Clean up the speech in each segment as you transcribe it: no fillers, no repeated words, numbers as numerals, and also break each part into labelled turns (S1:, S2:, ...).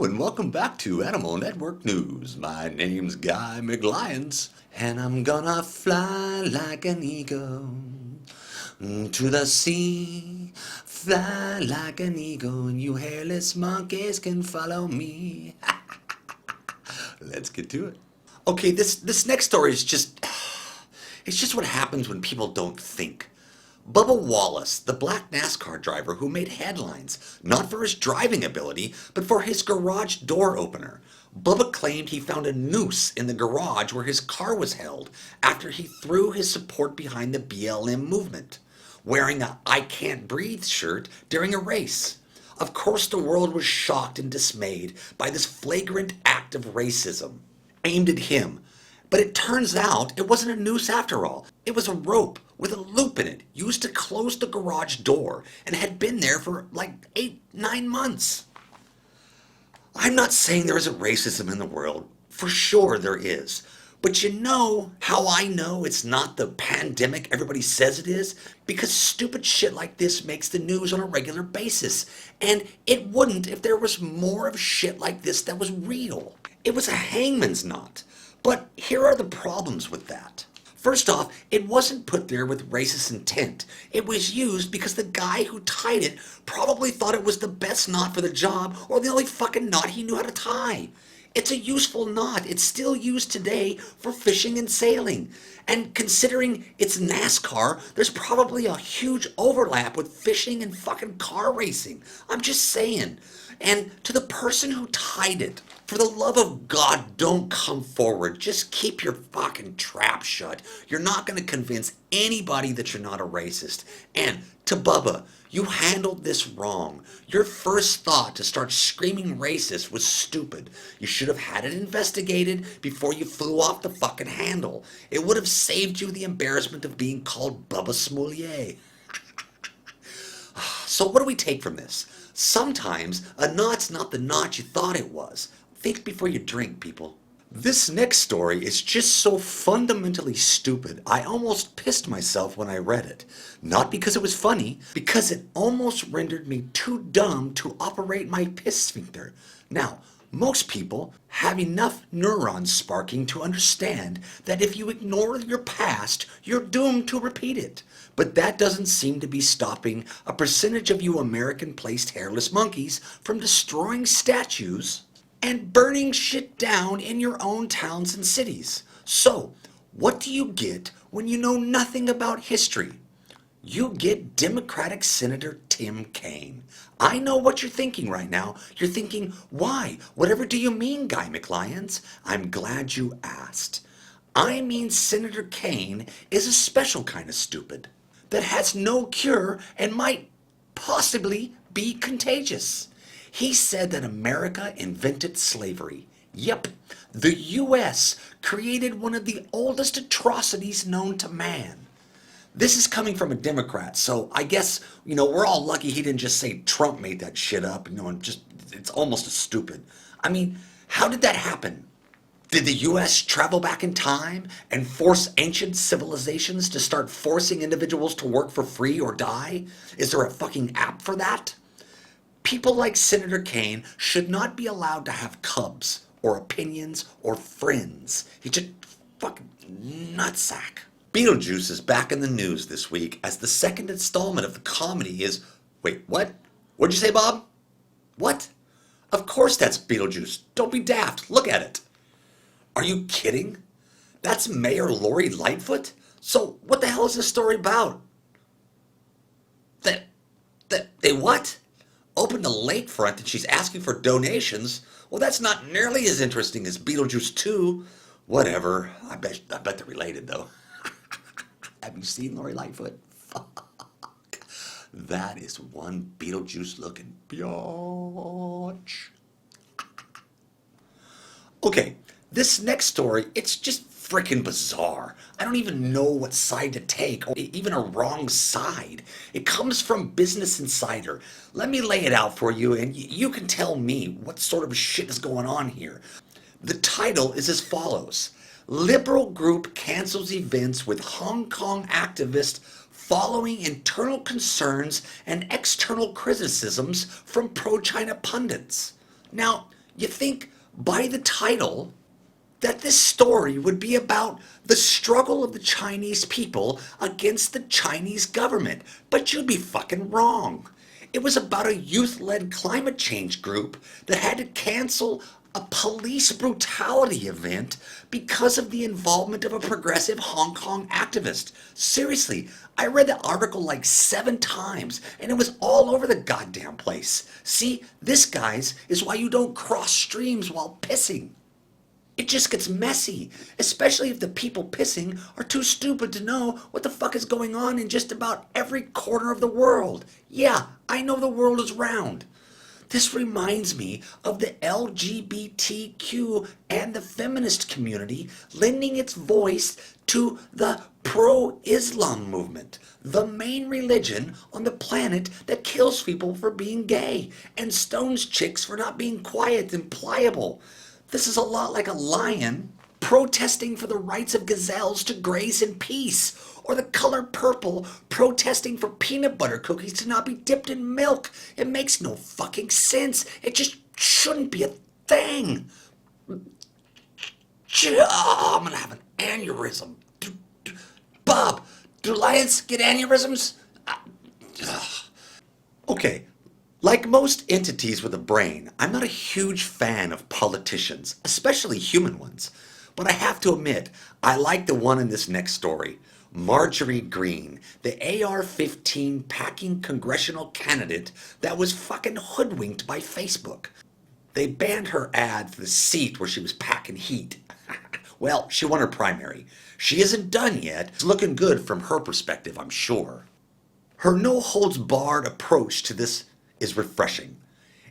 S1: and welcome back to Animal Network News. My name's Guy McLyons, and I'm gonna fly like an eagle to the sea. Fly like an eagle, and you hairless monkeys can follow me. Let's get to it. Okay, this next story is it's just what happens when people don't think. Bubba Wallace, the black NASCAR driver who made headlines, not for his driving ability, but for his garage door opener. Bubba claimed he found a noose in the garage where his car was held after he threw his support behind the BLM movement, wearing a "I Can't Breathe" shirt during a race. Of course, the world was shocked and dismayed by this flagrant act of racism aimed at him. But it turns out it wasn't a noose after all. It was a rope with a loop in it used to close the garage door and had been there for like 8-9 months. I'm not saying there isn't racism in the world. For sure there is. But you know how I know it's not the pandemic everybody says it is? Because stupid shit like this makes the news on a regular basis. And it wouldn't if there was more of shit like this that was real. It was a hangman's knot. But here are the problems with that. First off, it wasn't put there with racist intent. It was used because the guy who tied it probably thought it was the best knot for the job or the only fucking knot he knew how to tie. It's a useful knot. It's still used today for fishing and sailing. And considering it's NASCAR, there's probably a huge overlap with fishing and fucking car racing. I'm just saying. And to the person who tied it, for the love of God, don't come forward. Just keep your fucking trap shut. You're not going to convince anybody that you're not a racist. And to Bubba, you handled this wrong. Your first thought to start screaming racist was stupid. You should have had it investigated before you flew off the fucking handle. It would have saved you the embarrassment of being called Bubba Smoulier. So what do we take from this? Sometimes a knot's not the knot you thought it was. Think before you drink, people. This next story is just so fundamentally stupid, I almost pissed myself when I read it. Not because it was funny, because it almost rendered me too dumb to operate my piss sphincter. Now, most people have enough neurons sparking to understand that if you ignore your past, you're doomed to repeat it. But that doesn't seem to be stopping a percentage of you American-placed hairless monkeys from destroying statues and burning shit down in your own towns and cities. So, what do you get when you know nothing about history? You get Democratic Senator Tim Kaine. I know what you're thinking right now. You're thinking, why? Whatever do you mean, Guy McLyons? I'm glad you asked. I mean Senator Kaine is a special kind of stupid that has no cure and might possibly be contagious. He said that America invented slavery. Yep, the U.S. created one of the oldest atrocities known to man. This is coming from a Democrat, so I guess, we're all lucky he didn't just say Trump made that shit up, and it's almost as stupid. I mean, how did that happen? Did the U.S. travel back in time and force ancient civilizations to start forcing individuals to work for free or die? Is there a fucking app for that? People like Senator Kaine should not be allowed to have cubs or opinions or friends. He's just fucking nutsack. Beetlejuice is back in the news this week as the second installment of the comedy is... Wait, what? What'd you say, Bob? What? Of course that's Beetlejuice. Don't be daft. Look at it. Are you kidding? That's Mayor Lori Lightfoot? So what the hell is this story about? They what? Opened a lakefront and she's asking for donations? Well, that's not nearly as interesting as Beetlejuice 2. Whatever. I bet they're related, though. Have you seen Lori Lightfoot? Fuck. That is one Beetlejuice-looking biatch. Okay, this next story, it's just freaking bizarre. I don't even know what side to take, or even a wrong side. It comes from Business Insider. Let me lay it out for you, and you can tell me what sort of shit is going on here. The title is as follows. Liberal group cancels events with Hong Kong activist following internal concerns and external criticisms from pro-China pundits. Now, You think by the title that this story would be about the struggle of the Chinese people against the Chinese government, but you'd be fucking wrong. It was about a youth-led climate change group that had to cancel a police brutality event because of the involvement of a progressive Hong Kong activist. Seriously, I read the article like 7 times and it was all over the goddamn place. See, this, guys, is why you don't cross streams while pissing. It just gets messy, especially if the people pissing are too stupid to know what the fuck is going on in just about every corner of the world. Yeah, I know the world is round. This reminds me of the LGBTQ and the feminist community lending its voice to the pro-Islam movement, the main religion on the planet that kills people for being gay and stones chicks for not being quiet and pliable. This is a lot like a lion protesting for the rights of gazelles to graze in peace, or the color purple protesting for peanut butter cookies to not be dipped in milk. It makes no fucking sense. It just shouldn't be a thing. I'm gonna have an aneurysm. Bob, do lions get aneurysms? Okay. Like most entities with a brain, I'm not a huge fan of politicians, especially human ones. But I have to admit, I like the one in this next story. Marjorie Green, the AR-15 packing congressional candidate that was fucking hoodwinked by Facebook. They banned her ad for the seat where she was packing heat. Well, she won her primary. She isn't done yet. It's looking good from her perspective, I'm sure. Her no-holds-barred approach to this is refreshing.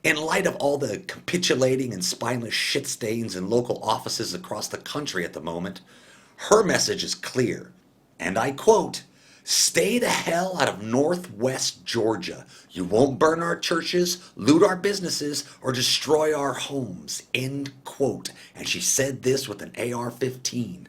S1: In light of all the capitulating and spineless shit stains in local offices across the country at the moment, her message is clear. And I quote, "Stay the hell out of Northwest Georgia. You won't burn our churches, loot our businesses, or destroy our homes." End quote. And she said this with an AR-15.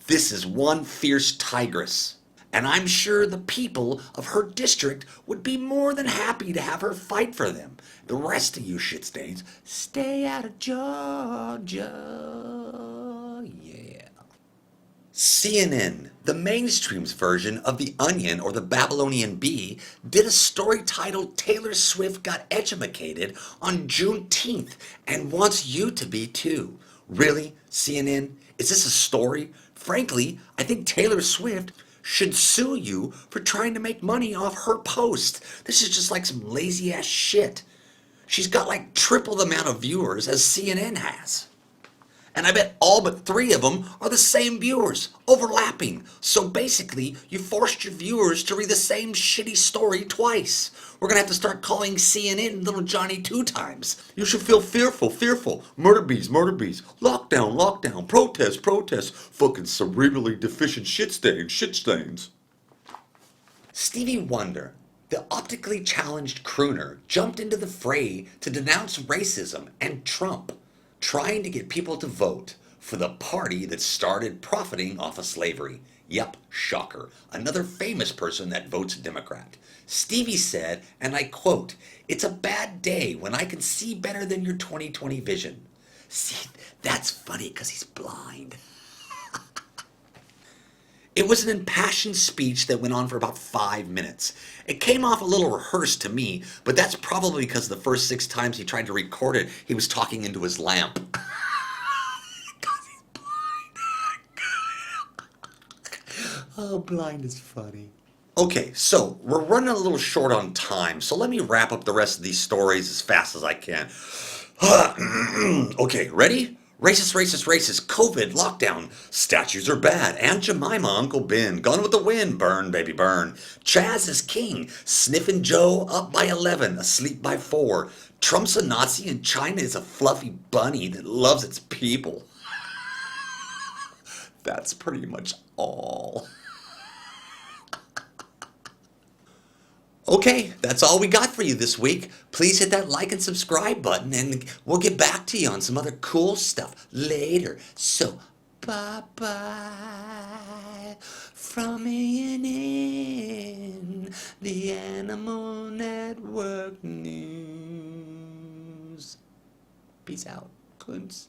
S1: This is one fierce tigress. And I'm sure the people of her district would be more than happy to have her fight for them. The rest of you shit stains, stay out of Georgia. Yeah. CNN, the mainstream's version of The Onion or the Babylonian Bee, did a story titled "Taylor Swift Got Edumacated" on Juneteenth and wants you to be too. Really, CNN? Is this a story? Frankly, I think Taylor Swift should sue you for trying to make money off her post. This is just like some lazy ass shit. She's got like triple the amount of viewers as CNN has. And I bet all but 3 of them are the same viewers, overlapping. So basically, you forced your viewers to read the same shitty story twice. We're gonna have to start calling CNN Little Johnny 2 times. You should feel fearful. Murder bees. Lockdown. Protest. Fucking cerebrally deficient shit stains. Stevie Wonder, the optically challenged crooner, jumped into the fray to denounce racism and Trump, trying to get people to vote for the party that started profiting off of slavery. Yep, shocker. Another famous person that votes Democrat. Stevie said, and I quote, "It's a bad day when I can see better than your 20/20 vision." See, that's funny because he's blind. It was an impassioned speech that went on for about 5 minutes. It came off a little rehearsed to me, but that's probably because the first 6 times he tried to record it, he was talking into his lamp. Because he's blind. Oh, blind is funny. Okay, so we're running a little short on time, so let me wrap up the rest of these stories as fast as I can. Okay, ready? Racist, COVID, lockdown, statues are bad, Aunt Jemima, Uncle Ben, Gone with the Wind, burn, baby, burn. Chaz is king, Sniffin' Joe up by 11, asleep by 4. Trump's a Nazi and China is a fluffy bunny that loves its people. That's pretty much all. Okay, that's all we got for you this week. Please hit that like and subscribe button and we'll get back to you on some other cool stuff later. So, bye-bye from A&N, the Animal Network News. Peace out, Kunz.